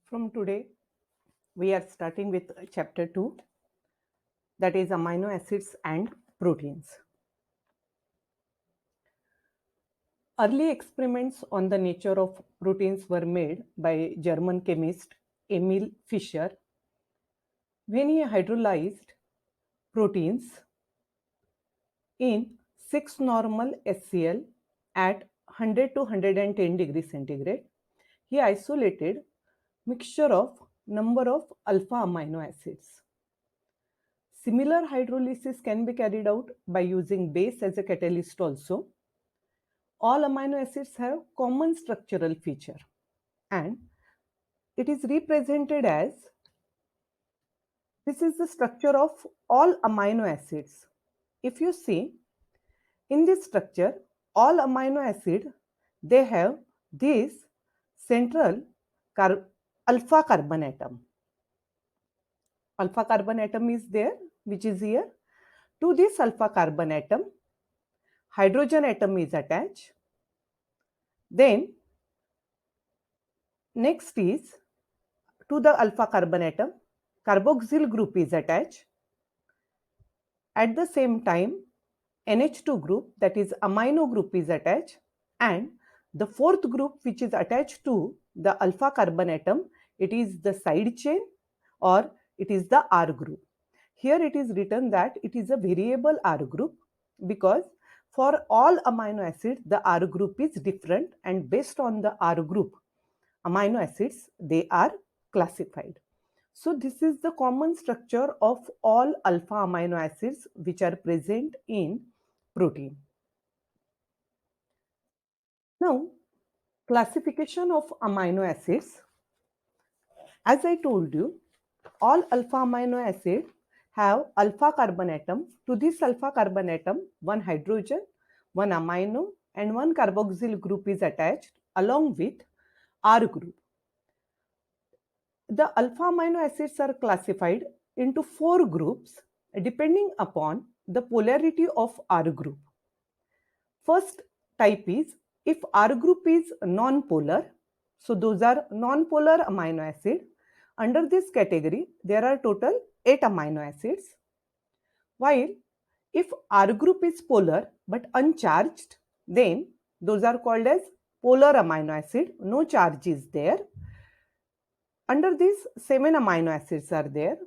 From today, we are starting with chapter 2, that is amino acids and proteins. Early experiments on the nature of proteins were made by German chemist Emil Fischer when he hydrolyzed proteins in 6 normal HCl at 100 to 110 degrees centigrade. He isolated mixture of number of alpha amino acids. Similar hydrolysis can be carried out by using base as a catalyst also. All amino acids have common structural feature and it is represented as this is the structure of all amino acids. If you see in this structure, all amino acid they have this central alpha carbon atom. Alpha carbon atom is there, which is here. To this alpha carbon atom, hydrogen atom is attached. Then next is to the alpha carbon atom, carboxyl group is attached. At the same time, NH2 group, that is amino group, is attached, and the fourth group which is attached to the alpha carbon atom, it is the side chain or it is the R group. Here it is written that it is a variable R group because for all amino acids the R group is different, and based on the R group amino acids they are classified. So this is the common structure of all alpha amino acids which are present in protein. Now, classification of amino acids. As I told you, all alpha amino acids have alpha carbon atom. To this alpha carbon atom, one hydrogen, one amino, and one carboxyl group is attached along with R group. The alpha amino acids are classified into 4 groups depending upon the polarity of R group. First type is if R group is non-polar, so those are non-polar amino acid. Under this category, there are total 8 amino acids. While if R group is polar but uncharged, then those are called as polar amino acid, no charge is there. Under this, 7 amino acids are there.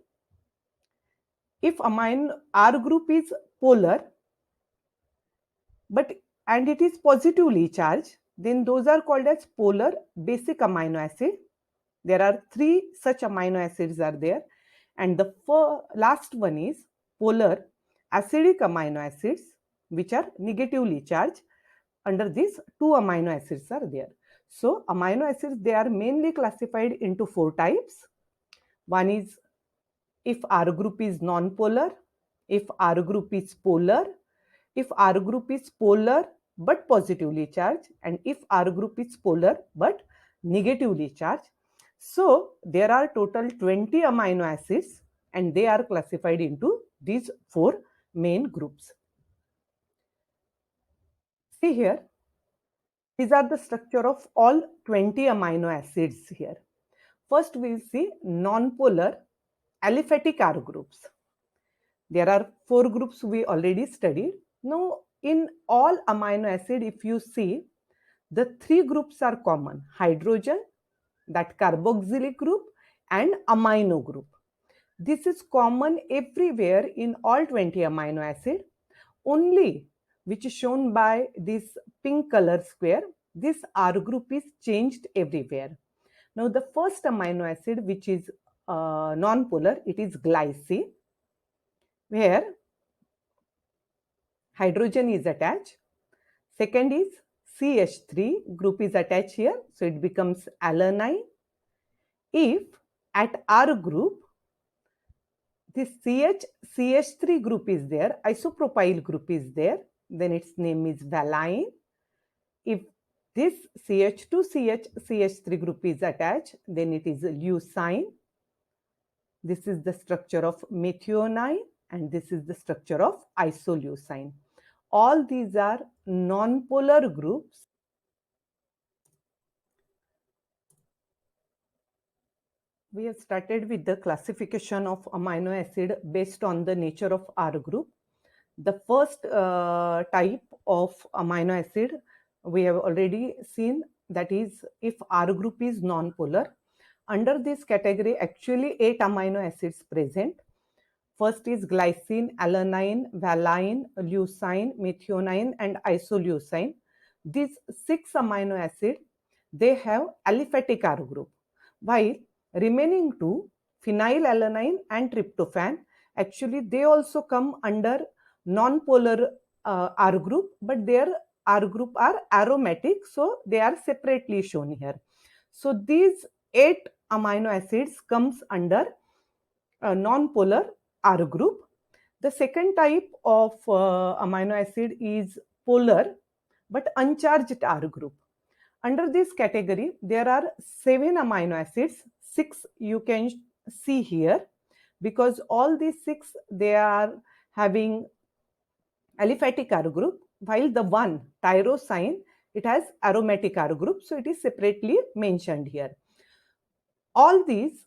If R group is polar and it is positively charged, then those are called as polar basic amino acid. There are 3 such amino acids are there, and the last one is polar acidic amino acids which are negatively charged. Under this, 2 amino acids are there. So amino acids, they are mainly classified into 4 types. One is if R group is non-polar, if R group is polar, if R group is polar but positively charged, and if R group is polar but negatively charged. So there are total 20 amino acids and they are classified into these 4 main groups. See here, these are the structure of all 20 amino acids here. First we will see non-polar aliphatic R groups. There are 4 groups we already studied. Now in all amino acid, if you see, the 3 groups are common: hydrogen, that carboxylic group, and amino group. This is common everywhere in all 20 amino acid. Only which is shown by this pink color square, this R group is changed everywhere. Now the first amino acid which is non-polar, it is glycine, where hydrogen is attached. Second is CH3 group is attached here, so it becomes alanine. If at R group this CH3 group is there, isopropyl group is there, then its name is valine. If this CH2CH3 group is attached, then it is leucine. This is the structure of methionine and this is the structure of isoleucine. All these are non-polar groups. We have started with the classification of amino acid based on the nature of R group. The first type of amino acid we have already seen, that is if R group is non-polar. Under this category, actually 8 amino acids present. First is glycine, alanine, valine, leucine, methionine, and isoleucine. These 6 amino acids, they have aliphatic R group, while remaining 2, phenylalanine and tryptophan, actually they also come under non-polar R group, but their R group are aromatic, so they are separately shown here. So these 8 amino acids comes under non-polar R group. The second type of amino acid is polar but uncharged R group. Under this category, there are 7 amino acids, 6 you can see here, because all these 6 they are having aliphatic R group, while the one tyrosine, it has aromatic R group, so it is separately mentioned here. All these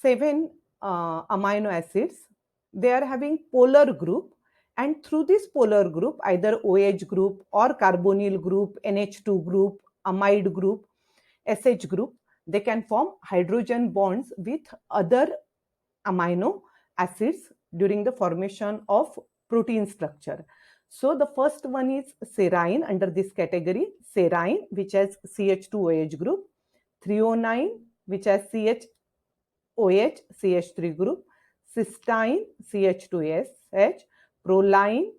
7 amino acids, they are having polar group, and through this polar group, either OH group or carbonyl group, NH2 group, amide group, SH group, they can form hydrogen bonds with other amino acids during the formation of protein structure. So the first one is serine under this category, serine which has CH2OH group, threonine which has CHOH CH3 group, cysteine CH2SH, proline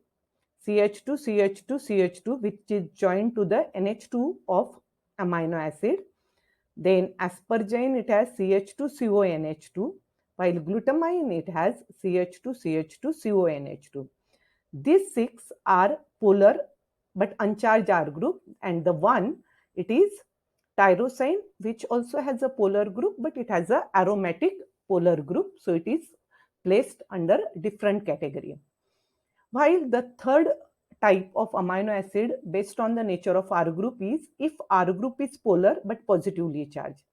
CH2 CH2 CH2 which is joined to the NH2 of amino acid. Then asparagine, it has CH2CONH2, while glutamine it has CH2CH2CONH2. These 6 are polar but uncharged R group, and the one, it is tyrosine, which also has a polar group, but it has a aromatic polar group, so it is placed under different category. While the third type of amino acid based on the nature of R group is if R group is polar but positively charged.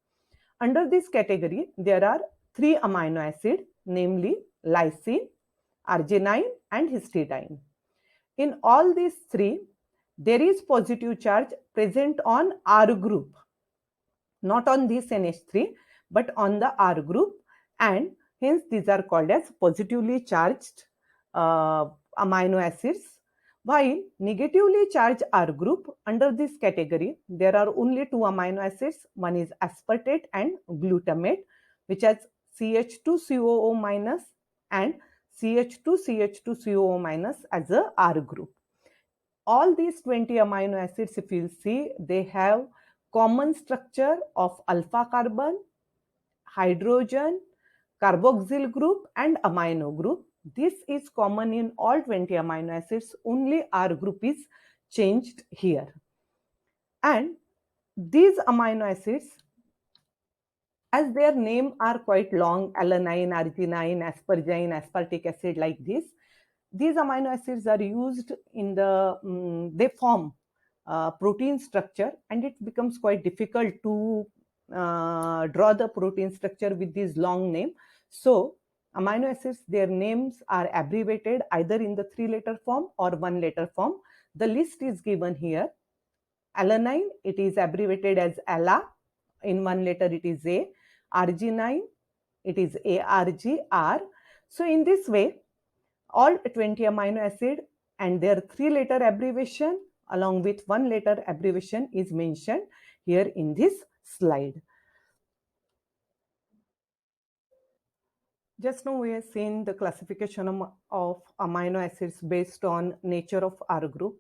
Under this category, there are 3 amino acids, namely lysine, arginine, and histidine. In all these 3, there is positive charge present on R group, not on this NH3, but on the R group, and hence these are called as positively charged amino acids. While negatively charged R group, under this category, there are only 2 amino acids. One is aspartate and glutamate, which has CH2COO minus and CH2CH2COO minus as a R group. All these 20 amino acids, if you see, they have common structure of alpha carbon, hydrogen, carboxyl group, and amino group. This is common in all 20 amino acids, only R group is changed here. And these amino acids, as their name are quite long, alanine, arginine, asparagine, aspartic acid, like this, these amino acids are used in the, they form protein structure, and it becomes quite difficult to draw the protein structure with this long name. So amino acids, their names are abbreviated either in the 3-letter form or 1-letter form. The list is given here. Alanine, it is abbreviated as ALA. In 1 letter it is A. Arginine, it is ARGR. So in this way, all 20 amino acid and their 3-letter abbreviation along with 1-letter abbreviation is mentioned here in this slide. Just now we have seen the classification of amino acids based on nature of R group.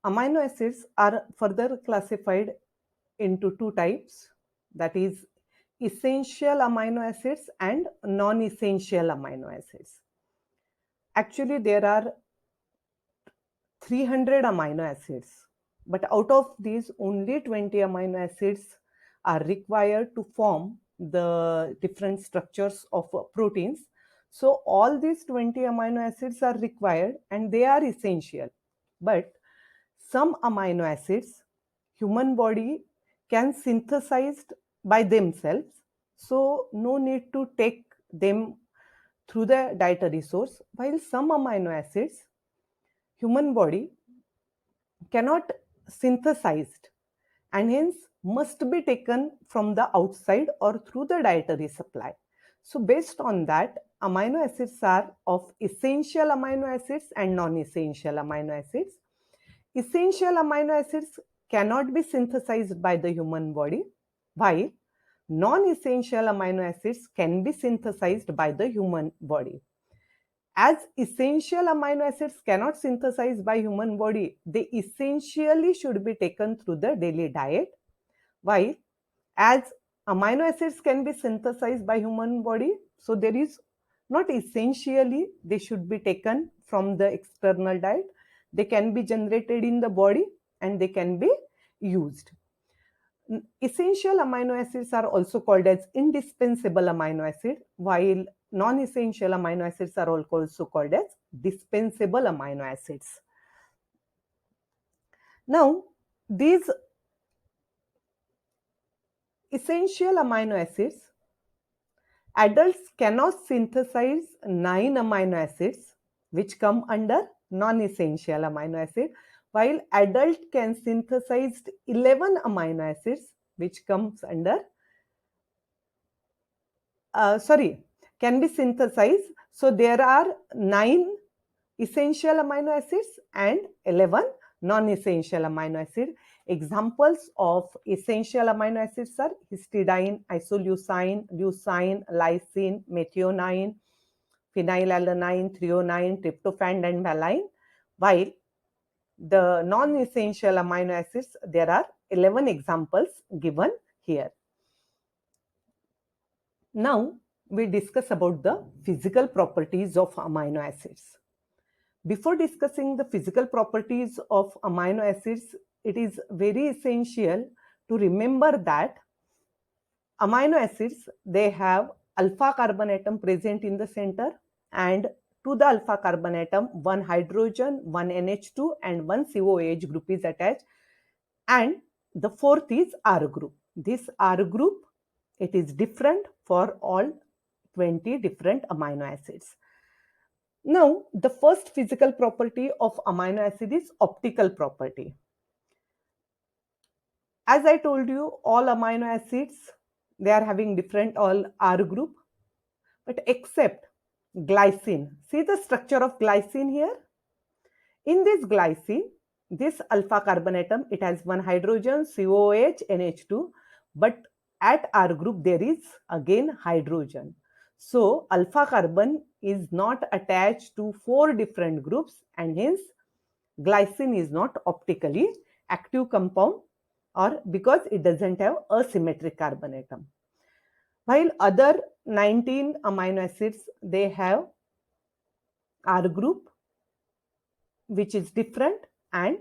Amino acids are further classified into 2 types, that is essential amino acids and non-essential amino acids. Actually, there are 300 amino acids, but out of these, only 20 amino acids are required to form the different structures of proteins. So all these 20 amino acids are required and they are essential. But some amino acids, human body can synthesize by themselves. so no need to take them through the dietary source. While some amino acids, human body cannot synthesize and hence must be taken from the outside or through the dietary supply. So based on that, amino acids are of essential amino acids and non-essential amino acids. Essential amino acids cannot be synthesized by the human body, while non-essential amino acids can be synthesized by the human body. As essential amino acids cannot synthesize by human body, they essentially should be taken through the daily diet, while as amino acids can be synthesized by human body, so there is not essentially they should be taken from the external diet. They can be generated in the body and they can be used. Essential amino acids are also called as indispensable amino acid, while non-essential amino acids are also called as dispensable amino acids. Now, these essential amino acids, adults cannot synthesize 9 amino acids which come under non-essential amino acid, while adult can synthesize 11 amino acids which comes under can be synthesized. So there are 9 essential amino acids and 11 non-essential amino acids. Examples of essential amino acids are histidine, isoleucine, leucine, lysine, methionine, phenylalanine, threonine, tryptophan, and valine. While the non-essential amino acids, there are 11 examples given here. Now we discuss about the physical properties of amino acids. Before discussing the physical properties of amino acids, it is very essential to remember that amino acids, they have alpha carbon atom present in the center, and to the alpha carbon atom, one hydrogen, one NH2 and one COH group is attached, and the fourth is R group. This R group, it is different for all 20 different amino acids. Now, the first physical property of amino acid is optical property. As I told you, all amino acids, they are having different all R group, but except glycine. See the structure of glycine here? In this glycine, this alpha carbon atom, it has one hydrogen, COH, NH2, but at R group there is again hydrogen. So alpha carbon is not attached to 4 different groups, and hence glycine is not optically active compound, or because it doesn't have a symmetric carbon atom. While other 19 amino acids, they have R group which is different, and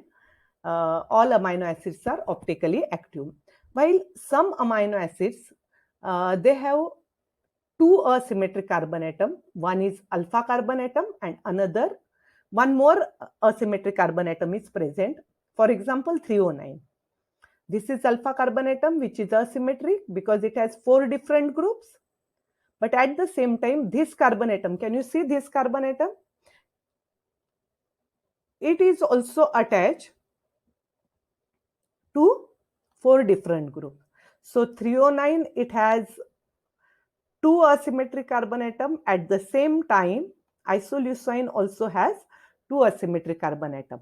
all amino acids are optically active. While some amino acids, they have 2 asymmetric carbon atom. One is alpha carbon atom and another, one more asymmetric carbon atom is present. For example, 309. This is alpha carbon atom which is asymmetric because it has 4 different groups. But at the same time, this carbon atom, can you see this carbon atom? It is also attached to 4 different groups. So 309, it has 2 asymmetric carbon atom. At the same time, isoleucine also has 2 asymmetric carbon atom.